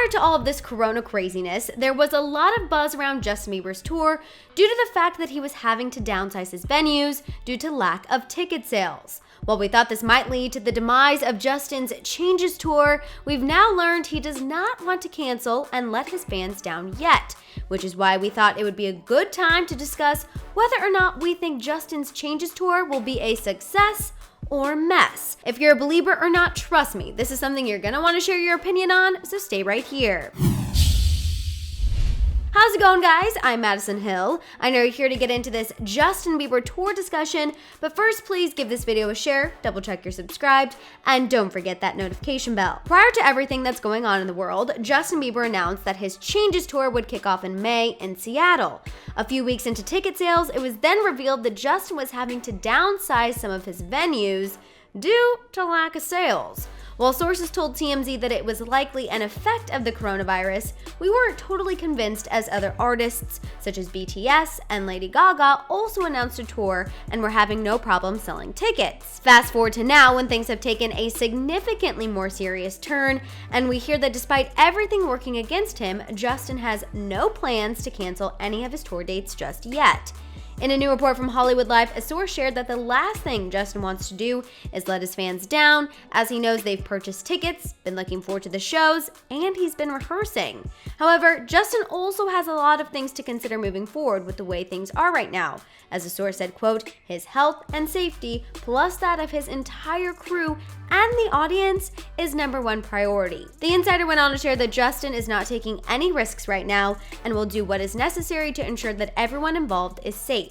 Prior to all of this corona craziness, there was a lot of buzz around Justin Bieber's tour due to the fact that he was having to downsize his venues due to lack of ticket sales. While we thought this might lead to the demise of Justin's Changes tour, we've now learned he does not want to cancel and let his fans down yet, which is why we thought it would be a good time to discuss whether or not we think Justin's Changes tour will be a success or mess. If you're a Belieber or not, trust me, this is something you're gonna want to share your opinion on, so stay right here. How's it going, guys? I'm Madison Hill. I know you're here to get into this Justin Bieber tour discussion, but first please give this video a share, double check you're subscribed, and don't forget that notification bell. Prior to everything that's going on in the world, Justin Bieber announced that his Changes tour would kick off in May in Seattle. A few weeks into ticket sales, it was then revealed that Justin was having to downsize some of his venues due to lack of sales. While sources told TMZ that it was likely an effect of the coronavirus, we weren't totally convinced, as other artists such as BTS and Lady Gaga also announced a tour and were having no problem selling tickets. Fast forward to now, when things have taken a significantly more serious turn, and we hear that despite everything working against him, Justin has no plans to cancel any of his tour dates just yet. In a new report from Hollywood Life, a source shared that the last thing Justin wants to do is let his fans down, as he knows they've purchased tickets, been looking forward to the shows, and he's been rehearsing. However, Justin also has a lot of things to consider moving forward with the way things are right now. As the source said, quote, his health and safety, plus that of his entire crew and the audience, is #1 priority. The insider went on to share that Justin is not taking any risks right now and will do what is necessary to ensure that everyone involved is safe.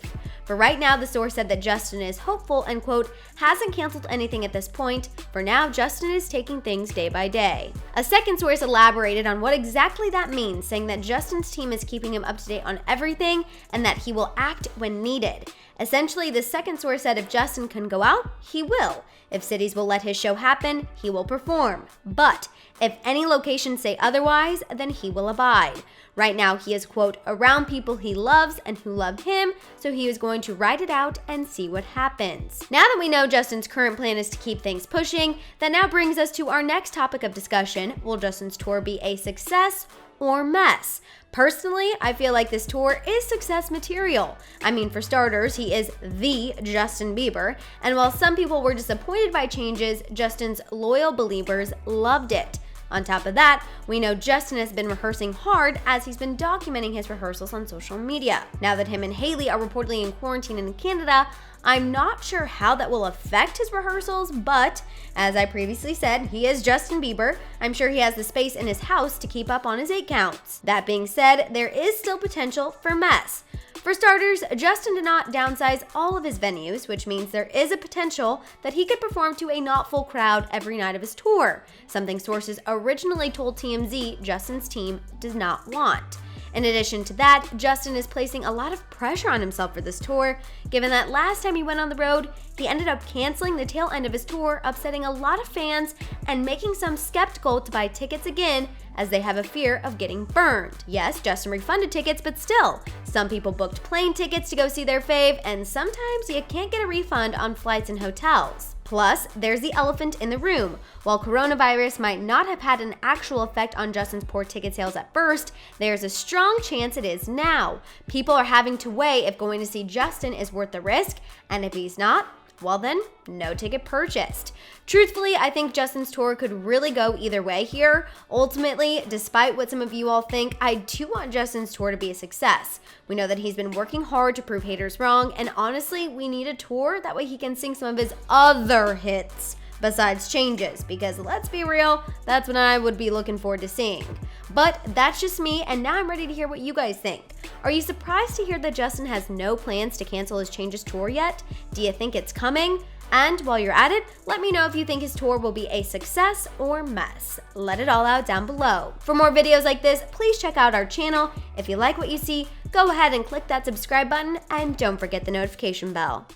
For right now, the source said that Justin is hopeful and, quote, hasn't canceled anything at this point. For now, Justin is taking things day by day. A second source elaborated on what exactly that means, saying that Justin's team is keeping him up to date on everything and that he will act when needed. Essentially, the second source said if Justin can go out, he will. If cities will let his show happen, he will perform. But if any locations say otherwise, then he will abide. Right now, he is, quote, around people he loves and who love him, so he is going to ride it out and see what happens. Now that we know Justin's current plan is to keep things pushing, that now brings us to our next topic of discussion. Will Justin's tour be a success or mess? Personally, I feel like this tour is success material. I mean, for starters, he is the Justin Bieber, and while some people were disappointed by Changes, Justin's loyal Beliebers loved it. On top of that, we know Justin has been rehearsing hard as he's been documenting his rehearsals on social media. Now that him and Hailey are reportedly in quarantine in Canada, I'm not sure how that will affect his rehearsals, but as I previously said, he is Justin Bieber. I'm sure he has the space in his house to keep up on his 8 counts. That being said, there is still potential for mess. For starters, Justin did not downsize all of his venues, which means there is a potential that he could perform to a not full crowd every night of his tour, something sources originally told TMZ Justin's team does not want. In addition to that, Justin is placing a lot of pressure on himself for this tour, given that last time he went on the road, he ended up canceling the tail end of his tour, upsetting a lot of fans and making some skeptical to buy tickets again, as they have a fear of getting burned. Yes, Justin refunded tickets, but still, some people booked plane tickets to go see their fave, and sometimes you can't get a refund on flights and hotels. Plus, there's the elephant in the room. While coronavirus might not have had an actual effect on Justin's poor ticket sales at first, there's a strong chance it is now. People are having to weigh if going to see Justin is worth the risk, and if he's not, well then, no ticket purchased. Truthfully, I think Justin's tour could really go either way here. Ultimately, despite what some of you all think, I do want Justin's tour to be a success. We know that he's been working hard to prove haters wrong, and honestly, we need a tour, that way he can sing some of his other hits besides Changes, because let's be real, that's what I would be looking forward to seeing. But that's just me, and now I'm ready to hear what you guys think. Are you surprised to hear that Justin has no plans to cancel his Changes tour yet? Do you think it's coming? And while you're at it, let me know if you think his tour will be a success or mess. Let it all out down below. For more videos like this, please check out our channel. If you like what you see, go ahead and click that subscribe button, and don't forget the notification bell.